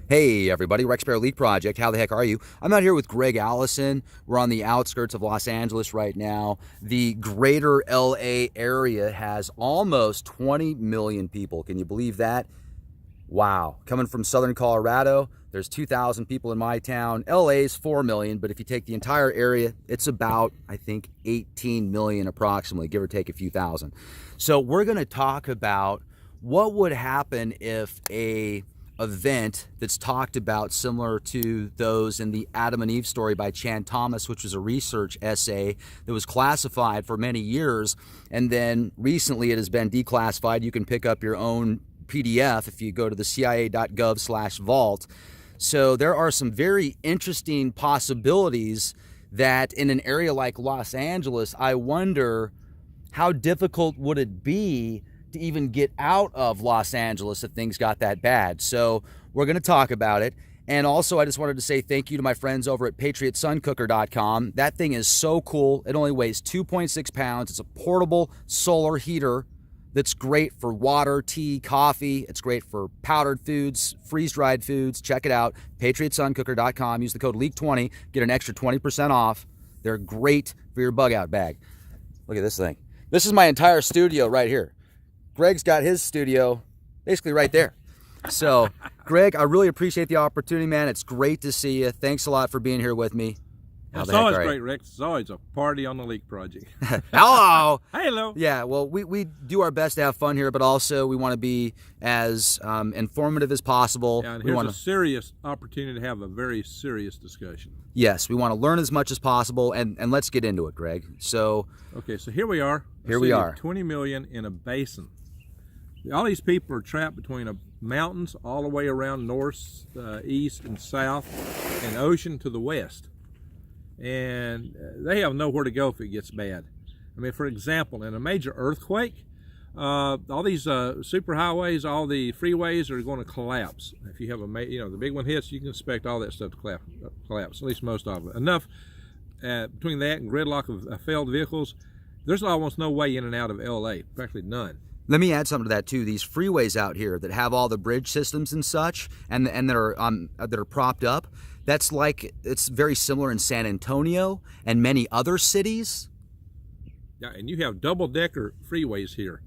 Hey everybody, Rex Bear Elite Project. How the heck are you? I'm out here with Greg Allison. We're on the outskirts of Los Angeles right now. The greater LA area has almost 20 million people. Can you believe that? Wow. Coming from southern Colorado, there's 2,000 people in my town. LA's 4 million, but if you take the entire area, it's about, I think, 18 million approximately, give or take a few thousand. So we're going to talk about what would happen if a event that's talked about similar to those in the Adam and Eve story by Chan Thomas, which was a research essay that was classified for many years, and then recently it has been declassified. You can pick up your own PDF if you go to the cia.gov/vault. So there are some very interesting possibilities that in an area like Los Angeles, I wonder how difficult would it be to even get out of Los Angeles if things got that bad. So we're going to talk about it. And also, I just wanted to say thank you to my friends over at PatriotSunCooker.com. That thing is so cool. It only weighs 2.6 pounds. It's a portable solar heater that's great for water, tea, coffee. It's great for powdered foods, freeze-dried foods. Check it out, PatriotSunCooker.com. Use the code LEAK20, get an extra 20% off. They're great for your bug-out bag. Look at this thing. This is my entire studio right here. Greg's got his studio basically right there. So, Greg, I really appreciate the opportunity, man. It's great to see you. Thanks a lot for being here with me. It's always great, Rex. It's always a party on the Leak Project. Hello. Hello. Yeah, well, we do our best to have fun here, but also we want to be as informative as possible. Yeah, and here's a serious opportunity to have a very serious discussion. Yes, we want to learn as much as possible, and let's get into it, Greg. So, okay, so here we are. Here we are. 20 million in a basin. All these people are trapped between mountains all the way around north, east, and south, and ocean to the west. And they have nowhere to go if it gets bad. I mean, for example, in a major earthquake, all these superhighways, all the freeways are going to collapse. If you have the big one hits, you can expect all that stuff to collapse, at least most of it. Enough between that and gridlock of failed vehicles, there's almost no way in and out of LA, practically none. Let me add something to that too. These freeways out here that have all the bridge systems and such, and that are propped up. It's very similar in San Antonio and many other cities. Yeah, and you have double-decker freeways here,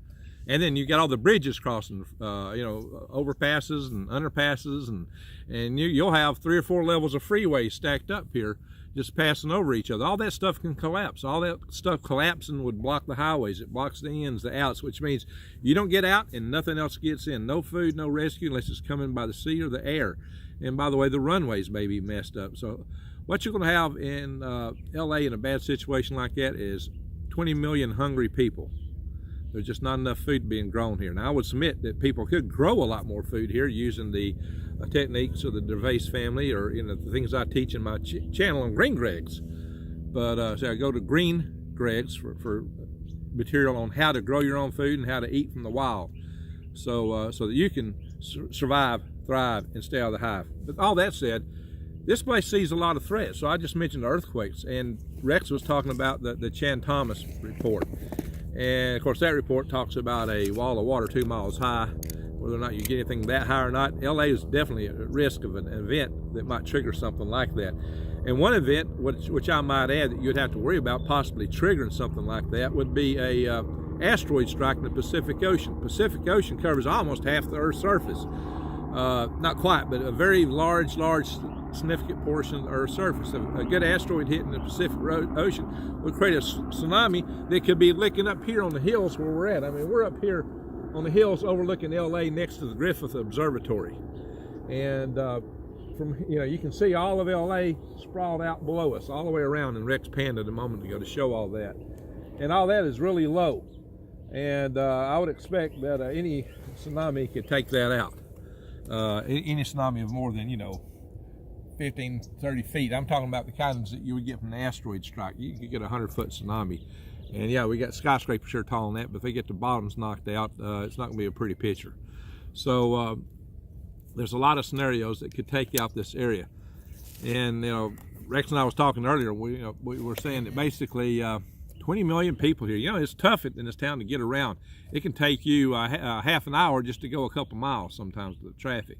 and then you got all the bridges crossing, overpasses and underpasses, and you'll have 3 or 4 levels of freeway stacked up here, just passing over each other. All that stuff can collapse. All that stuff collapsing would block the highways. It blocks the ins, the outs, which means you don't get out and nothing else gets in. No food, no rescue unless it's coming by the sea or the air. And by the way, the runways may be messed up. So what you're going to have in LA in a bad situation like that is 20 million hungry people. There's just not enough food being grown here. Now, I would submit that people could grow a lot more food here using the techniques of the Gervais family, or the things I teach in my channel on Green Gregs. But so I go to Green Gregs for material on how to grow your own food and how to eat from the wild, so that you can survive, thrive, and stay out of the hive. But all that said, this place sees a lot of threats. So I just mentioned earthquakes, and Rex was talking about the Chan Thomas report. And of course, that report talks about a wall of water 2 miles high. Whether or not you get anything that high or not, LA is definitely at risk of an event that might trigger something like that. And one event, which I might add that you'd have to worry about possibly triggering something like that, would be a asteroid strike in the Pacific Ocean. Pacific Ocean covers almost half the Earth's surface. Not quite, but a very large, significant portion of the Earth's surface. A good asteroid hitting the Pacific Ocean would create a tsunami that could be licking up here on the hills where we're at. I mean, we're up here on the hills overlooking LA next to the Griffith Observatory. And you can see all of LA sprawled out below us, all the way around, and Rex panned a moment ago to show all that. And all that is really low. And I would expect that any tsunami could take that out. Any tsunami of more than, 15, 30 feet. I'm talking about the kinds that you would get from an asteroid strike. You could get a 100-foot tsunami. And yeah, we got skyscrapers here tall on that, but if they get the bottoms knocked out, it's not going to be a pretty picture. So there's a lot of scenarios that could take out this area. And, Rex and I was talking earlier, we were saying that basically 20 million people here. It's tough in this town to get around. It can take you half an hour just to go a couple miles sometimes with the traffic.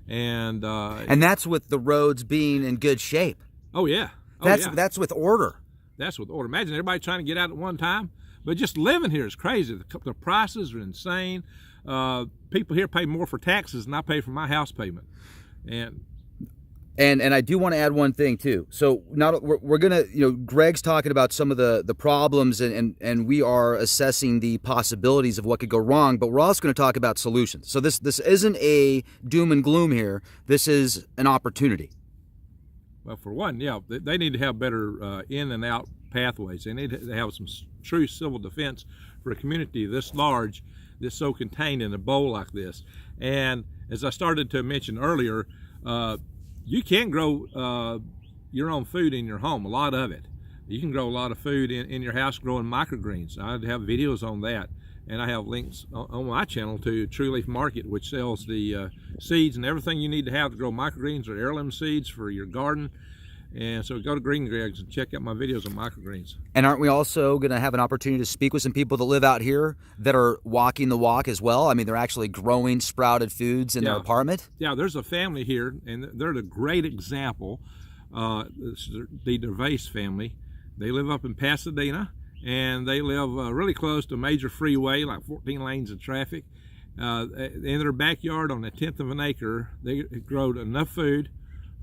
And that's with the roads being in good shape. oh yeah, That's with order. That's with order. Imagine everybody trying to get out at one time. But just living here is crazy. The prices are insane. People here pay more for taxes than I pay for my house payment. And I do want to add one thing too. So we're gonna, Greg's talking about some of the problems, and we are assessing the possibilities of what could go wrong, but we're also going to talk about solutions. So this isn't a doom and gloom here. This is an opportunity. Well, for one, yeah, they need to have better in and out pathways. They need to have some true civil defense for a community this large, that's so contained in a bowl like this. And as I started to mention earlier, you can grow your own food in your home, a lot of it. You can grow a lot of food in your house growing microgreens. I have videos on that, and I have links on my channel to True Leaf Market, which sells the seeds and everything you need to have to grow microgreens or heirloom seeds for your garden. And so go to Green Greg's and check out my videos on microgreens. And aren't we also going to have an opportunity to speak with some people that live out here that are walking the walk as well? I mean, they're actually growing sprouted foods in their apartment? Yeah, there's a family here, and they're a great example. It's the Gervais family. They live up in Pasadena, and they live really close to a major freeway, like 14 lanes of traffic. In their backyard on a 1/10 of an acre, they grow enough food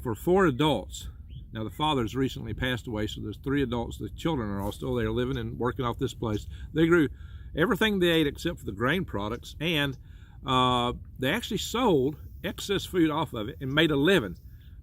for 4 adults. Now, the father's recently passed away, so there's 3 adults. The children are all still there living and working off this place. They grew everything they ate except for the grain products, and they actually sold excess food off of it and made a living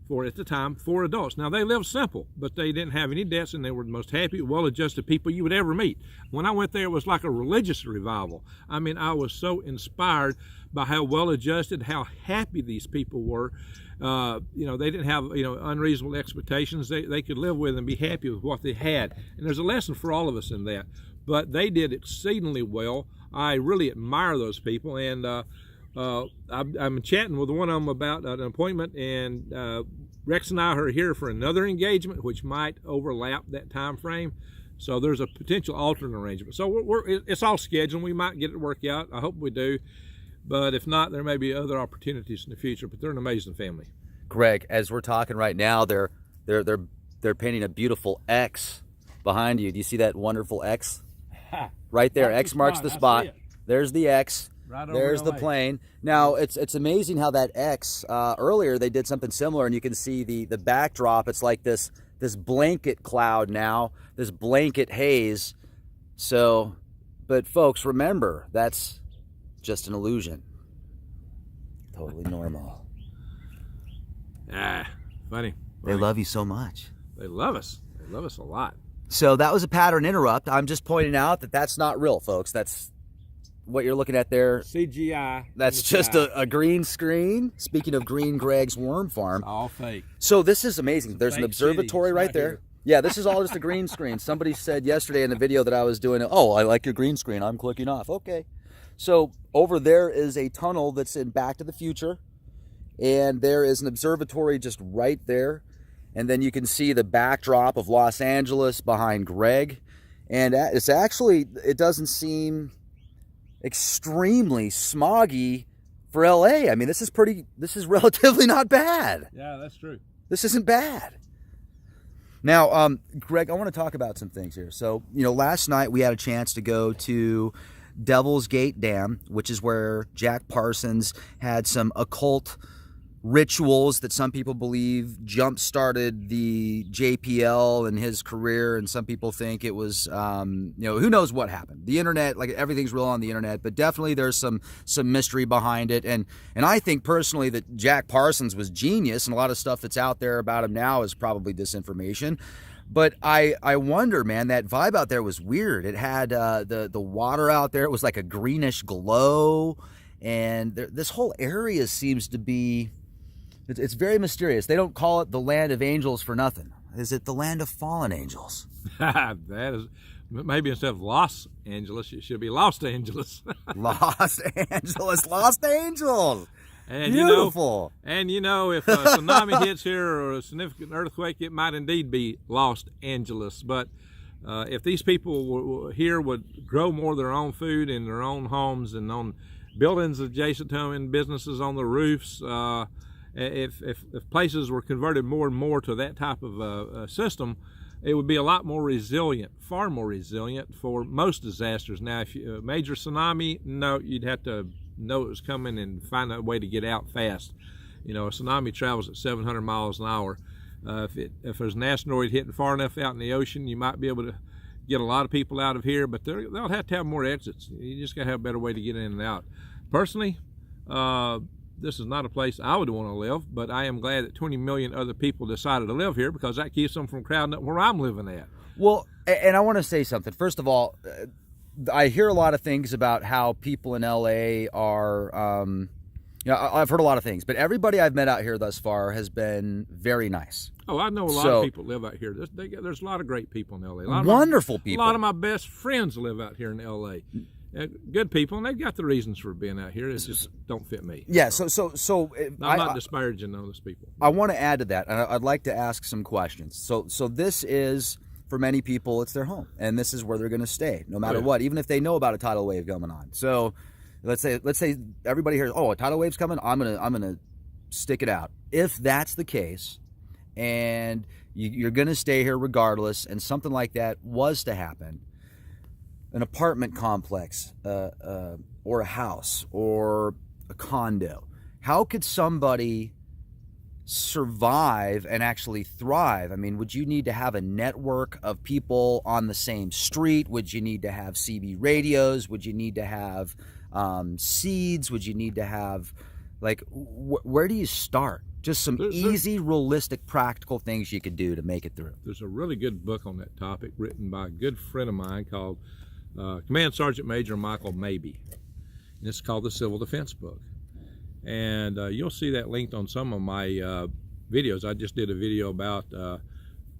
for, at the time, 4 adults. Now, they lived simple, but they didn't have any debts, and they were the most happy, well-adjusted people you would ever meet. When I went there, it was like a religious revival. I mean, I was so inspired by how well-adjusted, how happy these people were. They didn't have, unreasonable expectations. They could live with and be happy with what they had. And there's a lesson for all of us in that. But they did exceedingly well. I really admire those people. And I'm chatting with one of them about an appointment, and Rex and I are here for another engagement, which might overlap that time frame. So there's a potential alternate arrangement. So it's all scheduled. We might get it worked out. I hope we do. But if not, there may be other opportunities in the future. But they're an amazing family. Greg, as we're talking right now, they're painting a beautiful X behind you. Do you see that wonderful X? Right there. X marks the spot. There's the X. Right over there's the plane. Now it's amazing how that X. Earlier they did something similar, and you can see the backdrop. It's like this blanket cloud now, this blanket haze. So, but folks, remember, that's just an illusion. Totally normal. Funny. They love you so much. They love us. They love us a lot. So that was a pattern interrupt. I'm just pointing out that that's not real, folks. That's what you're looking at there. CGI. That's just a green screen. Speaking of Green Greg's Worm Farm. It's all fake. So this is amazing. There's an observatory right there. Yeah, this is all just a green screen. Somebody said yesterday in the video that I was doing, oh, I like your green screen. I'm clicking off. Okay. So over there is a tunnel that's in Back to the Future, and there is an observatory just right there. And then you can see the backdrop of Los Angeles behind Greg. And it's actually, it doesn't seem extremely smoggy for LA. I mean, this is relatively not bad. Yeah, that's true. This isn't bad. Now, Greg, I want to talk about some things here. So, last night we had a chance to go to Devil's Gate Dam, which is where Jack Parsons had some occult rituals that some people believe jump-started the JPL and his career, and some people think it was, who knows what happened. The internet, like everything's real on the internet, but definitely there's some mystery behind it. And I think personally that Jack Parsons was genius, and a lot of stuff that's out there about him now is probably disinformation. But I wonder, man, that vibe out there was weird. It had the water out there. It was like a greenish glow. And this whole area seems to be, it's very mysterious. They don't call it the land of angels for nothing. Is it the land of fallen angels? That is, maybe instead of Los Angeles, it should be Los Angeles. Los Angeles, Lost Angels. And beautiful. If a tsunami hits here or a significant earthquake, it might indeed be Los Angeles. But if these people here would grow more of their own food in their own homes and on buildings adjacent to them and businesses on the roofs, if places were converted more and more to that type of system, it would be a lot more resilient, far more resilient for most disasters. Now, if you, major tsunami, no, you'd have to know it was coming and find a way to get out fast. You know, a tsunami travels at 700 miles an hour. If there's an asteroid hitting far enough out in the ocean, you might be able to get a lot of people out of here, but they'll have to have more exits. You just got to have a better way to get in and out. Personally, this is not a place I would want to live, but I am glad that 20 million other people decided to live here, because that keeps them from crowding up where I'm living at. Well, and I want to say something. First of all, I hear a lot of things about how people in LA are, I've heard a lot of things, but everybody I've met out here thus far has been very nice. Oh, I know a lot of people live out here. There's a lot of great people in LA. Wonderful people. A lot of my best friends live out here in LA. Good people, and they've got the reasons for being out here. It just don't fit me. Yeah, I'm not disparaging those people. I want to add to that, and I'd like to ask some questions. So this is, for many people, it's their home, and this is where they're going to stay, no matter what, even if they know about a tidal wave going on. So let's say everybody hears, oh, a tidal wave's coming, I'm gonna stick it out. If that's the case, and you're going to stay here regardless, and something like that was to happen, an apartment complex, or a house, or a condo, how could somebody survive and actually thrive? I mean, would you need to have a network of people on the same street? Would you need to have CB radios? Would you need to have seeds? Would you need to have, like, where do you start? Just some easy, realistic, practical things you could do to make it through. There's a really good book on that topic written by a good friend of mine called Command Sergeant Major Michael Mabey. And it's called the Civil Defense Book. And you'll see that linked on some of my videos. I just did a video about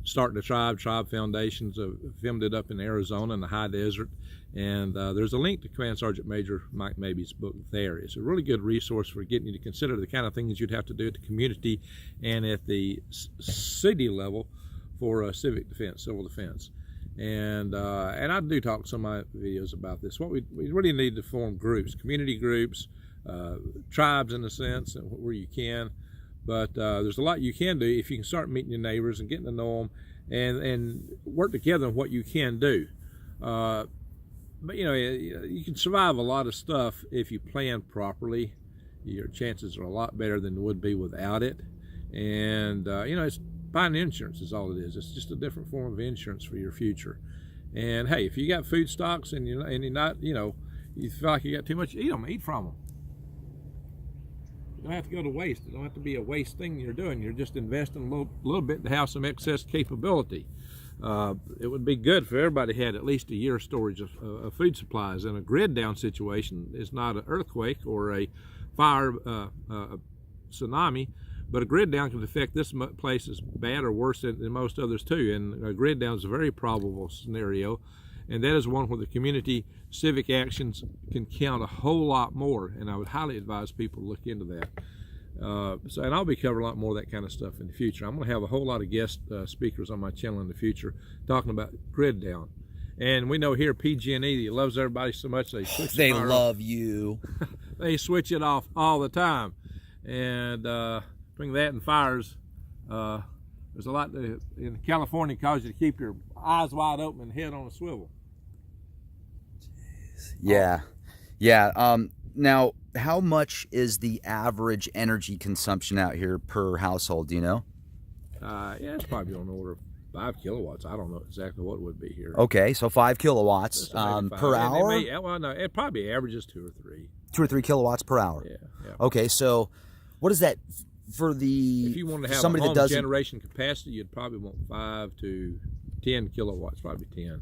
starting a tribe foundations. Filmed it up in Arizona in the high desert. And there's a link to Command Sergeant Major Mike Mabey's book there. It's a really good resource for getting you to consider the kind of things you'd have to do at the community and at the city level for civic defense, civil defense. And I do talk in some of my videos about this. What we really need to form groups, community groups, tribes in a sense, where you can. But there's a lot you can do if you can start meeting your neighbors and getting to know them, and work together on what you can do. But you know, you can survive a lot of stuff if you plan properly. Your chances are a lot better than would be without it. And you know, it's buying insurance is all it is. It's just a different form of insurance for your future. And hey, if you got food stocks and you're not, you know, you feel like you got too much, eat them, eat from them. You don't have to go to waste. It don't have to be a waste thing you're doing. You're just investing a little bit to have some excess capability. It would be good for everybody had at least a year's storage of food supplies. And a grid down situation is not an earthquake or a fire, tsunami, but a grid down can affect this place as bad or worse than most others too. And a grid down is a very probable scenario, and that is one where the community civic actions can count a whole lot more. And I would highly advise people to look into that. And I'll be covering a lot more of that kind of stuff in the future. I'm going to have a whole lot of guest speakers on my channel in the future talking about grid down. And we know here PG&E loves everybody so much they switch they the fire love off. You. They switch it off all the time. And between that and fires, there's a lot in California cause you to keep your eyes wide open and head on a swivel. Yeah. Now, how much is the average energy consumption out here per household? Do you know? Yeah, it's probably on the order of 5 kilowatts. I don't know exactly what it would be here. Okay, so 5 kilowatts per hour? It probably averages 2 or 3. 2 or 3 kilowatts per hour. Yeah. Okay, so what is that for the... If you want to have somebody a home that doesn't... generation capacity, you'd probably want 5 to 10 kilowatts, probably 10.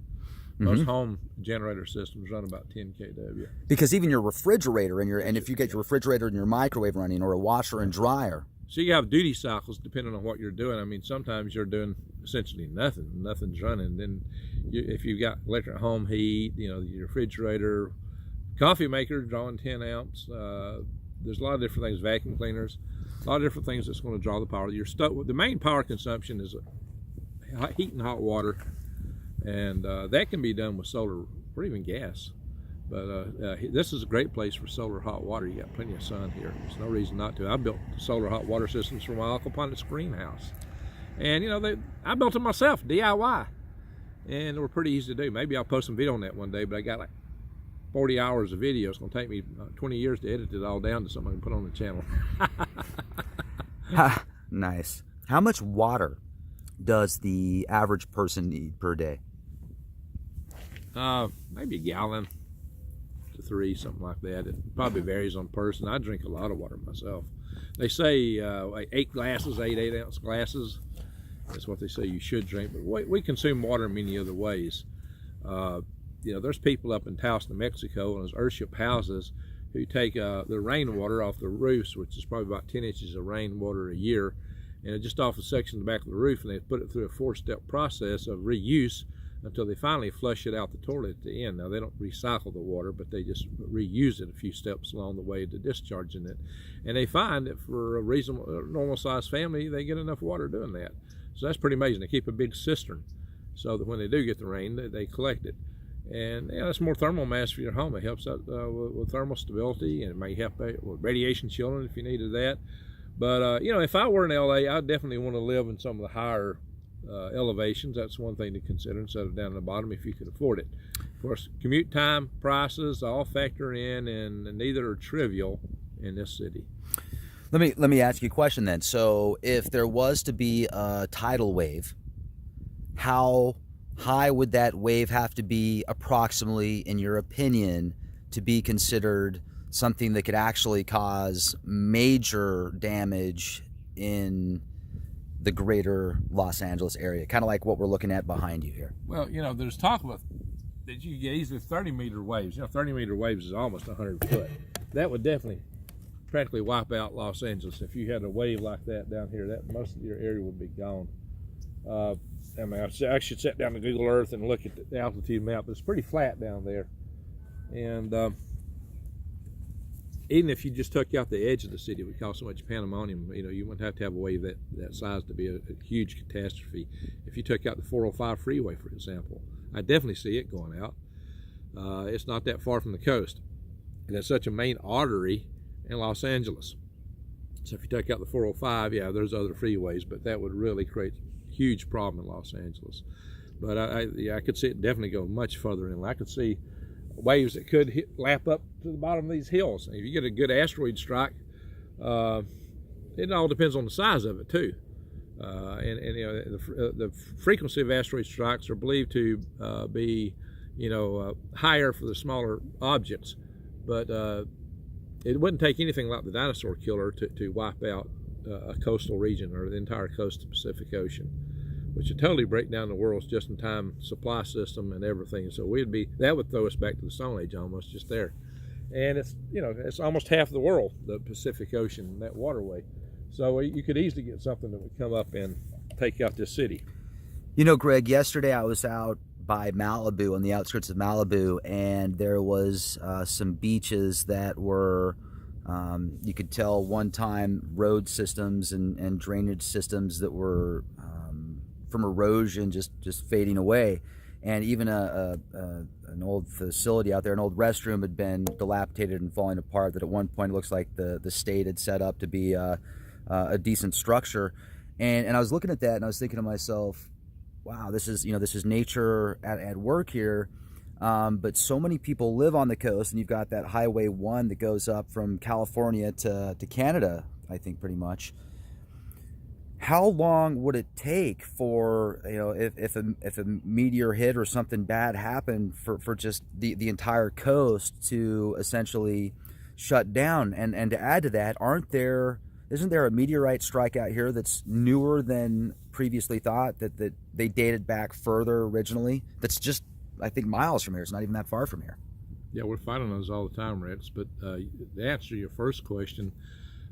Most home generator systems run about 10 kW. Because even your refrigerator and if you get your refrigerator and your microwave running, or a washer and dryer. So you have duty cycles depending on what you're doing. I mean, sometimes you're doing essentially nothing's running. Then if you've got electric home heat, you know, your refrigerator, coffee maker drawing 10 amps. There's a lot of different things, vacuum cleaners, a lot of different things that's going to draw the power. The main power consumption is heat and hot water. And that can be done with solar or even gas. This is a great place for solar hot water. You got plenty of sun here. There's no reason not to. I built solar hot water systems for my aquaponics greenhouse. And I built them myself, DIY. And they were pretty easy to do. Maybe I'll post some video on that one day, but I got like 40 hours of video. It's going to take me 20 years to edit it all down to something I can put on the channel. Nice. How much water does the average person need per day? Maybe a gallon to 3, something like that. It probably varies on person. I drink a lot of water myself. They say like 8 glasses, 8-ounce glasses. That's what they say you should drink. But we consume water in many other ways. There's people up in Taos, New Mexico, in those earthship houses who take the rainwater off the roofs, which is probably about 10 inches of rainwater a year, and just off the section in the back of the roof, and they put it through a 4-step process of reuse until they finally flush it out the toilet at the end. Now, they don't recycle the water, but they just reuse it a few steps along the way to discharging it. And they find that for a reasonable, normal-sized family, they get enough water doing that. So that's pretty amazing. They keep a big cistern so that when they do get the rain, they collect it. And that's more thermal mass for your home. It helps out with thermal stability, and it may help with radiation shielding if you needed that. But if I were in LA, I'd definitely want to live in some of the higher elevations. That's one thing to consider instead of down at the bottom if you could afford it. Of course, commute time, prices all factor in, and neither are trivial in this city. Let me ask you a question then. So if there was to be a tidal wave, how high would that wave have to be approximately, in your opinion, to be considered something that could actually cause major damage in the greater Los Angeles area, kind of like what we're looking at behind you here? Well, there's talk about that you get easily 30-meter waves. 30-meter waves is almost 100 foot. That would definitely practically wipe out Los Angeles. If you had a wave like that down here, that most of your area would be gone. I should sit down to Google Earth and look at the altitude map. It's pretty flat down there. And even if you just took out the edge of the city, it would cause so much pandemonium. You wouldn't have to have a wave that size to be a huge catastrophe. If you took out the 405 freeway, for example, I definitely see it going out. It's not that far from the coast, and it's such a main artery in Los Angeles. So if you take out the 405, there's other freeways, but that would really create a huge problem in Los Angeles. But I could see it definitely go much further in. I could see waves that could lap up to the bottom of these hills. If you get a good asteroid strike, it all depends on the size of it too. The frequency of asteroid strikes are believed to be, higher for the smaller objects, but it wouldn't take anything like the dinosaur killer to wipe out a coastal region or the entire coast of the Pacific Ocean, which would totally break down the world's just-in-time supply system and everything. So that would throw us back to the Stone Age almost, just there. And it's almost half the world, the Pacific Ocean, that waterway. So you could easily get something that would come up and take out this city. Greg, yesterday I was out by Malibu, on the outskirts of Malibu, and there was some beaches that were, you could tell one-time road systems and drainage systems that were from erosion just fading away. And even an old facility out there, an old restroom, had been dilapidated and falling apart, that at one point it looks like the state had set up to be a decent structure. And I was looking at that and I was thinking to myself, wow, this is nature at work here. But so many people live on the coast, and you've got that Highway 1 that goes up from California to Canada, I think, pretty much. How long would it take for, if a meteor hit or something bad happened, for just the entire coast to essentially shut down? And to add to that, isn't there a meteorite strike out here that's newer than previously thought, that they dated back further originally? That's just, I think, miles from here. It's not even that far from here. Yeah, we're fighting those all the time, Rex. But the answer to your first question,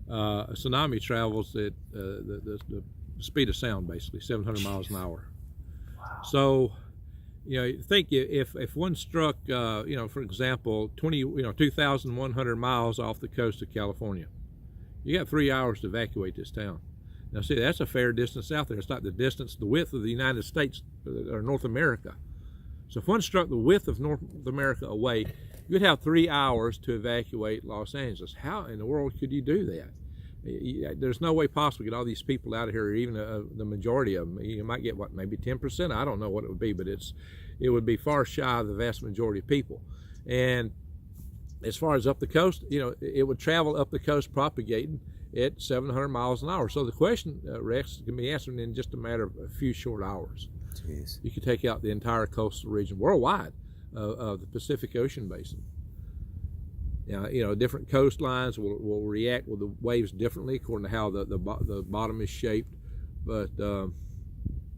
a tsunami travels at the speed of sound, basically 700 miles an hour. Wow. So, think if one struck, for example, 2,100 miles off the coast of California, you got 3 hours to evacuate this town. Now, see, that's a fair distance out there. It's like the width of the United States or North America. So if one struck the width of North America away, you'd have 3 hours to evacuate Los Angeles. How in the world could you do that? There's no way possible to get all these people out of here, or even the majority of them. You might get, what, maybe 10%? I don't know what it would be, but it would be far shy of the vast majority of people. And as far as up the coast, it would travel up the coast propagating at 700 miles an hour. So the question, Rex, can be answered in just a matter of a few short hours. Jeez. You could take out the entire coastal region worldwide of the Pacific Ocean basin. Now, different coastlines will react with the waves differently according to how the bottom is shaped. But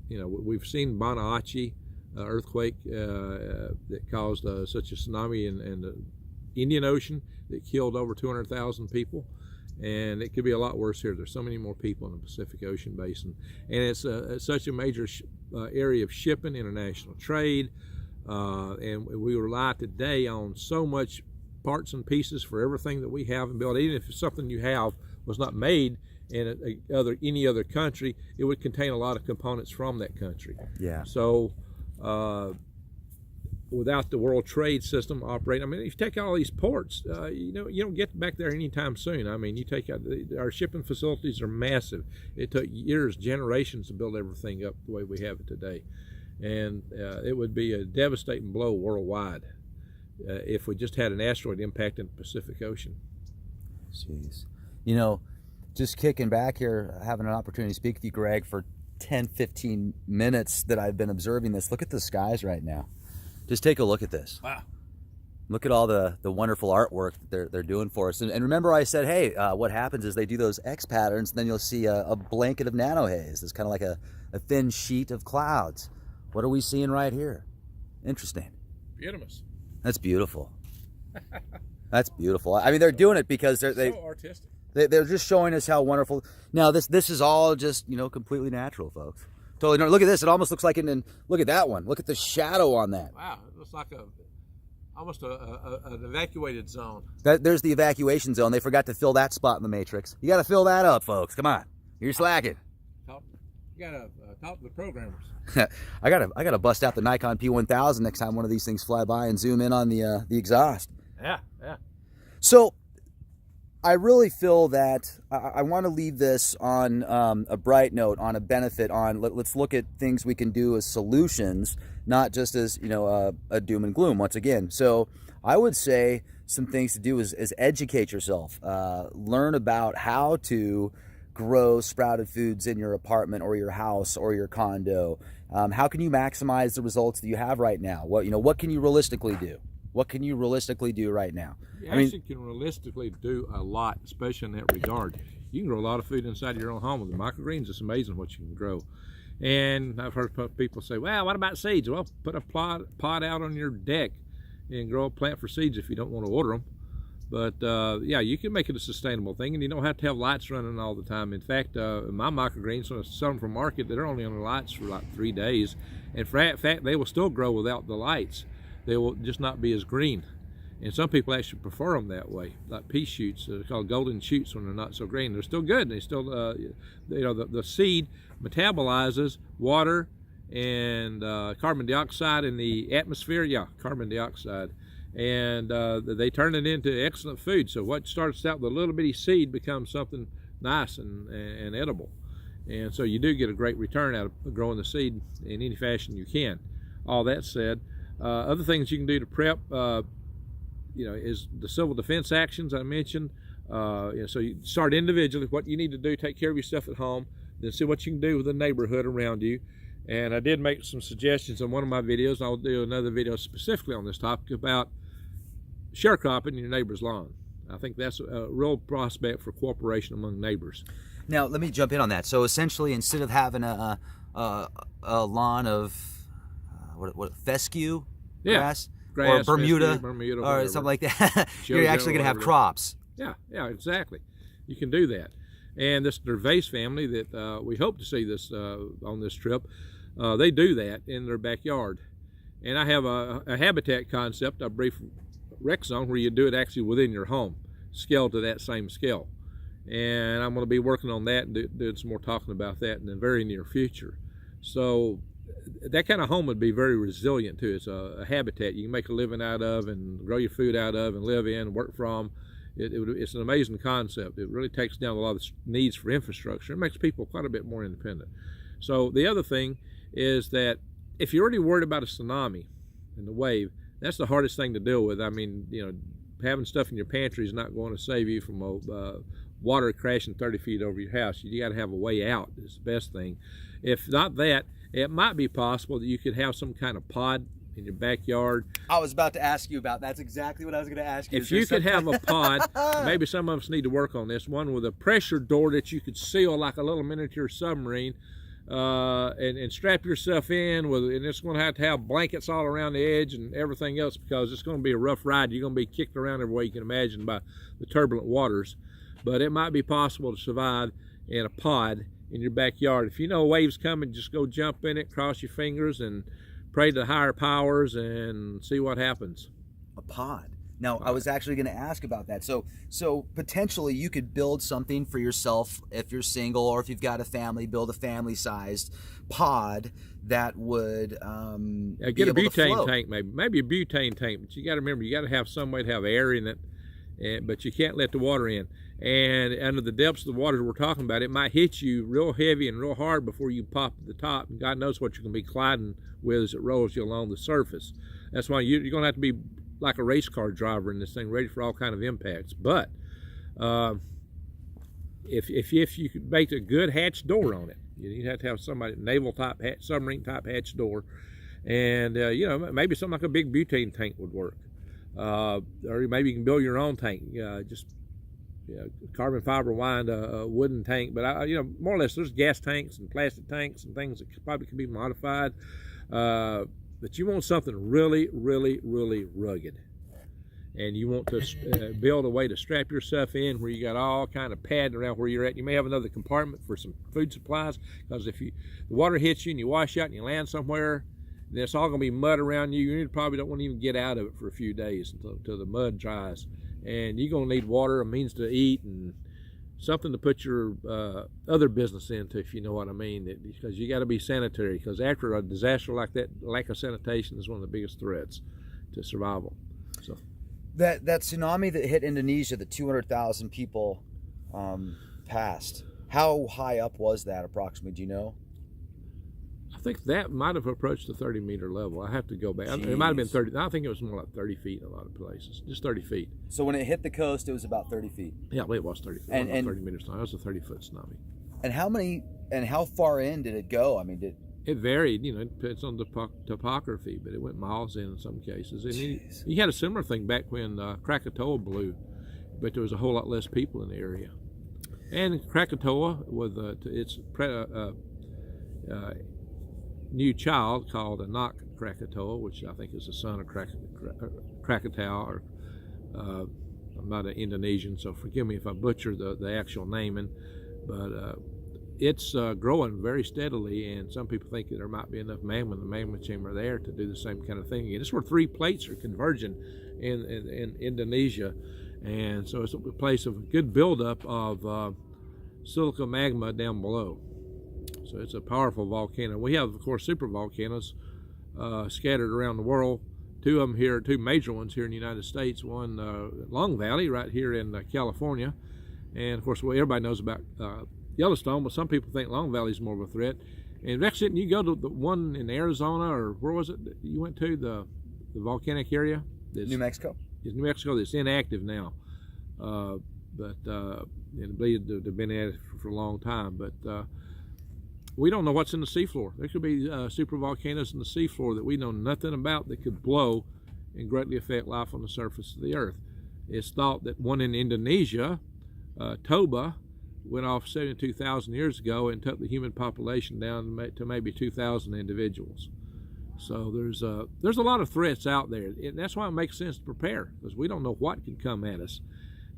we've seen Bonaichi earthquake that caused such a tsunami in the Indian Ocean that killed over 200,000 people, and it could be a lot worse here. There's so many more people in the Pacific Ocean basin, and it's such a major area of shipping, international trade, and we rely today on so much parts and pieces for everything that we have and build. Even if something you have was not made in any other country, it would contain a lot of components from that country. Yeah. So without the world trade system operating, I mean, if you take out all these ports, you don't get back there anytime soon. I mean, you take out our shipping facilities are massive. It took years, generations to build everything up the way we have it today, and it would be a devastating blow worldwide if we just had an asteroid impact in the Pacific Ocean. Jeez. Just kicking back here, having an opportunity to speak with you, Greg, for 10, 15 minutes that I've been observing this. Look at the skies right now. Just take a look at this. Wow. Look at all the wonderful artwork that they're doing for us. And remember I said, hey, what happens is they do those X patterns, and then you'll see a blanket of nanohaze. It's kind of like a thin sheet of clouds. What are we seeing right here? Interesting. Beautiful. That's beautiful. That's beautiful. I mean, they're doing it because so artistic. They're just showing us how wonderful. Now this is all just completely natural, folks. Totally. No, look at this. It almost looks like look at that one. Look at the shadow on that. Wow, it looks like almost an evacuated zone. There's the evacuation zone. They forgot to fill that spot in the matrix. You got to fill that up, folks. Come on, you're slacking. You gotta talk to the programmers. I gotta bust out the Nikon P1000 next time one of these things fly by and zoom in on the exhaust. Yeah. So I really feel that I want to leave this on a bright note, on a benefit, let's look at things we can do as solutions, not just as a doom and gloom once again. So I would say some things to do is educate yourself, learn about how to grow sprouted foods in your apartment or your house or your condo. How can you maximize the results that you have right now? What can you realistically do? What can you realistically do right now? You actually can realistically do a lot, especially in that regard. You can grow a lot of food inside your own home with the microgreens. It's amazing what you can grow. And I've heard people say, well, what about seeds? Well, put a pot out on your deck and grow a plant for seeds if you don't want to order them. But yeah, you can make it a sustainable thing, and you don't have to have lights running all the time. In fact, my microgreens, when I sell them from market, they're only on the lights for like 3 days. In fact, they will still grow without the lights. They will just not be as green. And some people actually prefer them that way, like pea shoots. They're called golden shoots when they're not so green. They're still good. They still, the seed metabolizes water and carbon dioxide in the atmosphere. Yeah, carbon dioxide. And they turn it into excellent food. So what starts out with a little bitty seed becomes something nice and edible. And so you do get a great return out of growing the seed in any fashion you can. All that said, other things you can do to prep, is the civil defense actions I mentioned. So you start individually, what you need to do, take care of yourself at home, then see what you can do with the neighborhood around you. And I did make some suggestions on one of my videos, and I'll do another video specifically on this topic about sharecropping in your neighbor's lawn. I think that's a real prospect for cooperation among neighbors. Now, let me jump in on that. So essentially, instead of having a lawn of what fescue grass or Bermuda, fescue, or something like that, you're actually going to have crops. Yeah, exactly. You can do that. And this Gervais family that we hope to see this on this trip, they do that in their backyard. And I have a habitat concept, a brief rec zone, where you do it actually within your home, scale to that same scale. And I'm going to be working on that and doing some more talking about that in the very near future. So that kind of home would be very resilient too. It's a habitat you can make a living out of and grow your food out of and live in, work from. It's an amazing concept. It really takes down a lot of the needs for infrastructure. It makes people quite a bit more independent. So the other thing is that if you're already worried about a tsunami and the wave, that's the hardest thing to deal with. I mean, you know, having stuff in your pantry is not going to save you from water crashing 30 feet over your house. You got to have a way out. Is the best thing. If not that, it might be possible that you could have some kind of pod in your backyard. I was about to ask you about. That's exactly what I was going to ask you. If you could have a pod, maybe some of us need to work on this one with a pressure door that you could seal like a little miniature submarine, and strap yourself in with, and it's going to have blankets all around the edge and everything else, because it's going to be a rough ride. You're going to be kicked around every way you can imagine by the turbulent waters, but it might be possible to survive in a pod in your backyard. If you know a wave's coming, just go jump in it, cross your fingers, and pray to the higher powers and see what happens. A pod. Now, I was actually going to ask about that. So potentially you could build something for yourself if you're single, or if you've got a family, build a family-sized pod that would get a butane tank, maybe a butane tank. But you got to remember, you got to have some way to have air in it, but you can't let the water in. And under the depths of the waters we're talking about, it might hit you real heavy and real hard before you pop at the top. And God knows what you're going to be colliding with as it rolls you along the surface. That's why you're going to have to be like a race car driver in this thing, ready for all kind of impacts. But if you could make a good hatch door on it, you'd have to have somebody naval type submarine type hatch door, and you know, maybe something like a big butane tank would work, or maybe you can build your own tank, just carbon fiber wind a wooden tank. But you know, more or less, there's gas tanks and plastic tanks and things that probably can be modified. But you want something really, really, really rugged, and you want to build a way to strap yourself in where you got all kind of padding around where you're at. You may have another compartment for some food supplies, because if the water hits you and you wash out and you land somewhere, then it's all going to be mud around you. You probably don't want to even get out of it for a few days until the mud dries. And you're going to need water, a means to eat, and something to put your other business into, if you know what I mean, because you got to be sanitary, because after a disaster like that, lack of sanitation is one of the biggest threats to survival. So that tsunami that hit Indonesia, the 200,000 people passed, how high up was that approximately, do you know? I think that might have approached the 30-meter level. I have to go back. Jeez. It might have been 30. I think it was more like 30 feet in a lot of places, just 30 feet. So when it hit the coast, it was about 30 feet. Yeah, it was 30 feet. And 30 meters long. It was a 30-foot tsunami. And how far in did it go? I mean, it varied. You know, it depends on the topography, but it went miles in some cases. And you had a similar thing back when Krakatoa blew, but there was a whole lot less people in the area. And Krakatoa, with its new child called Anak Krakatoa, which I think is the son of Krakatoa, or I'm not an Indonesian, so forgive me if I butcher the actual naming, but it's growing very steadily, and some people think that there might be enough magma in the magma chamber there to do the same kind of thing again. It's where 3 plates are converging in Indonesia, and so it's a place of good buildup of silica magma down below. So it's a powerful volcano. We have, of course, super volcanoes scattered around the world. 2 of them here, 2 major ones here in the United States. One, Long Valley, right here in California. And of course, everybody knows about Yellowstone, but some people think Long Valley is more of a threat. And actually, you go to the one in Arizona, or where was it that you went to, the volcanic area? New Mexico. It's New Mexico that's inactive now. But it believed to have been at it for a long time. But we don't know what's in the seafloor. There could be super volcanoes in the seafloor that we know nothing about that could blow and greatly affect life on the surface of the earth. It's thought that one in Indonesia, Toba, went off 72,000 years ago and took the human population down to maybe 2,000 individuals. So there's a lot of threats out there, and that's why it makes sense to prepare, because we don't know what can come at us.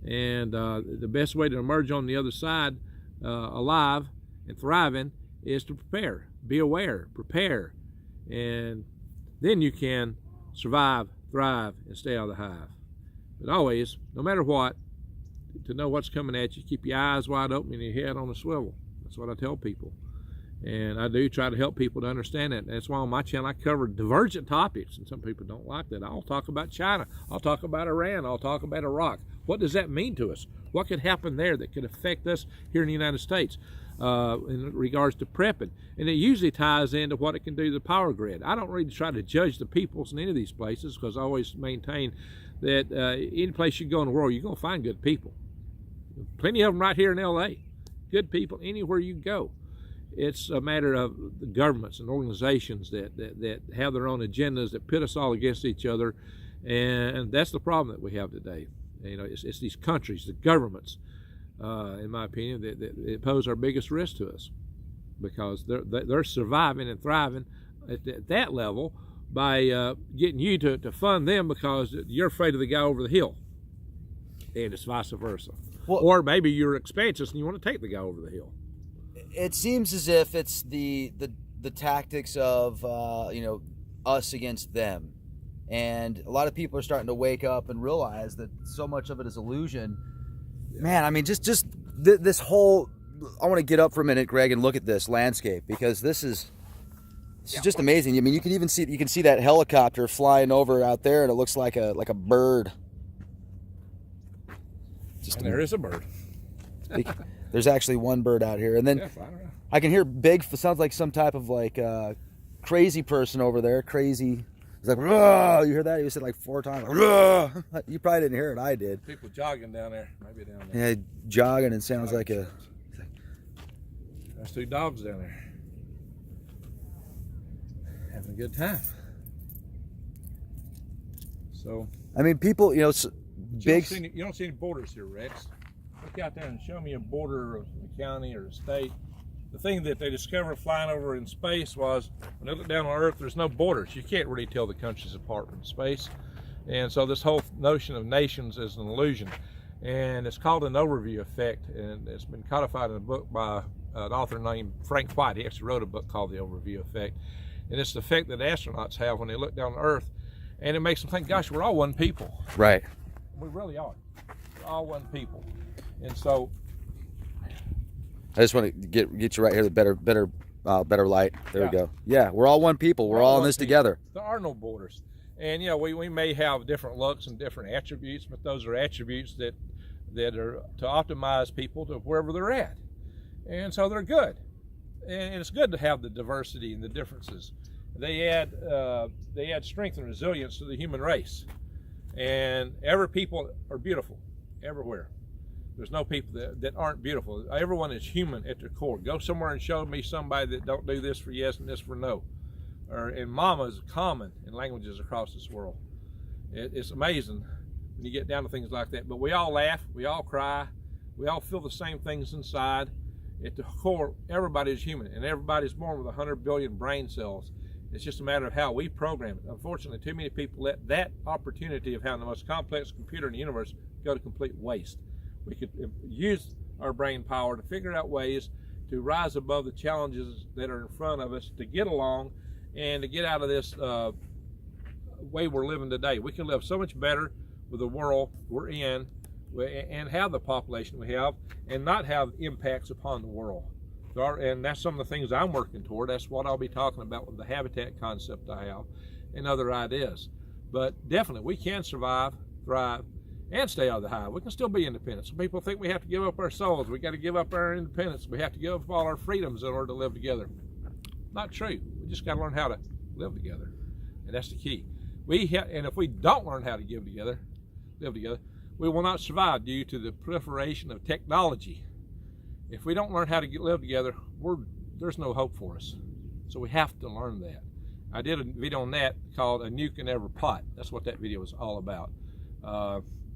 And the best way to emerge on the other side alive and thriving is to prepare, be aware, prepare, and then you can survive, thrive, and stay out of the hive. But always, no matter what, to know what's coming at you, keep your eyes wide open and your head on a swivel. That's what I tell people. And I do try to help people to understand that. That's why on my channel I cover divergent topics, and some people don't like that. I'll talk about China, I'll talk about Iran, I'll talk about Iraq. What does that mean to us? What could happen there that could affect us here in the United States in regards to prepping? And it usually ties into what it can do to the power grid. I don't really try to judge the peoples in any of these places, because I always maintain that any place you go in the world, you're going to find good people. Plenty of them right here in LA. Good people anywhere you go. It's a matter of the governments and organizations that have their own agendas that pit us all against each other, and that's the problem that we have today. You know, it's these countries, the governments, in my opinion, that pose our biggest risk to us, because they're surviving and thriving at that level by getting you to fund them because you're afraid of the guy over the hill, and it's vice versa. Well, or maybe you're expansive and you want to take the guy over the hill. It seems as if it's the tactics of you know, us against them, and a lot of people are starting to wake up and realize that so much of it is illusion. Man, I mean, just this whole, I want to get up for a minute, Greg, and look at this landscape, because this is just amazing. I mean, you can see that helicopter flying over out there, and it looks like a bird. And there is a bird. There's actually one bird out here, and then I can hear big. Sounds like some type of like crazy person over there. Crazy. It's like, "Rah!" You hear that? You said like 4 times. "Rah!" You probably didn't hear it. I did. People jogging down there. Maybe down there. Yeah, jogging, and sounds like a. There's 2 dogs down there having a good time. So. I mean, people, you know, big. You don't see any borders here, Rex. Look out there and show me a border of a county or a state. The thing that they discovered flying over in space was, when they look down on Earth, there's no borders. You can't really tell the countries apart from space. And so this whole notion of nations is an illusion. And it's called an overview effect. And it's been codified in a book by an author named Frank White. He actually wrote a book called The Overview Effect. And it's the effect that astronauts have when they look down on Earth. And it makes them think, gosh, we're all one people. Right. We really are. We're all one people. And so I just want to get you right here, the better light. There we go. Yeah, we're all one people. We're all in this together. There are no borders. And you know, we may have different looks and different attributes, but those are attributes that are to optimize people to wherever they're at. And so they're good. And it's good to have the diversity and the differences. They add strength and resilience to the human race. And every people are beautiful everywhere. There's no people that aren't beautiful. Everyone is human at their core. Go somewhere and show me somebody that don't do this for yes and this for no. And mama is common in languages across this world. It's amazing when you get down to things like that. But we all laugh, we all cry, we all feel the same things inside. At the core, everybody is human, and everybody's born with 100 billion brain cells. It's just a matter of how we program it. Unfortunately, too many people let that opportunity of having the most complex computer in the universe go to complete waste. We could use our brain power to figure out ways to rise above the challenges that are in front of us, to get along and to get out of this way we're living today. We can live so much better with the world we're in and have the population we have and not have impacts upon the world. And that's some of the things I'm working toward. That's what I'll be talking about with the habitat concept I have and other ideas. But definitely we can survive, thrive, and stay out of the hive. We can still be independent. Some people think we have to give up our souls. We got to give up our independence. We have to give up all our freedoms in order to live together. Not true. We just got to learn how to live together, and that's the key. And if we don't learn how to live together, we will not survive due to the proliferation of technology. If we don't learn how to live together, there's no hope for us. So we have to learn that. I did a video on that called "A Nuke in Every Pot." That's what that video was all about.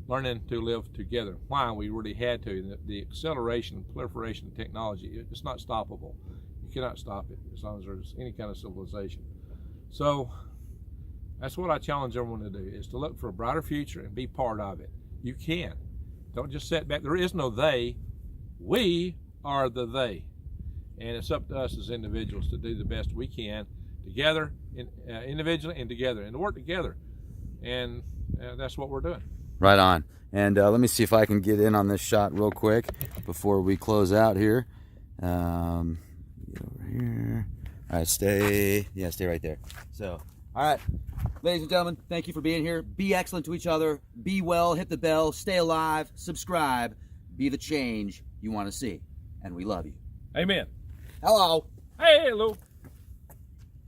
Learning to live together. Why we really had to. The acceleration and proliferation of technology, it's not stoppable. You cannot stop it as long as there's any kind of civilization. So that's what I challenge everyone to do, is to look for a brighter future and be part of it. You can. Don't just sit back. There is no they. We are the they. And it's up to us as individuals to do the best we can together, individually and together, and to work together. And that's what we're doing. Right on. And let me see if I can get in on this shot real quick before we close out here. Get over here. All right, stay right there. So, all right, ladies and gentlemen, thank you for being here. Be excellent to each other. Be well, hit the bell, stay alive, subscribe, be the change you want to see. And we love you. Amen. Hello. Hey, hello.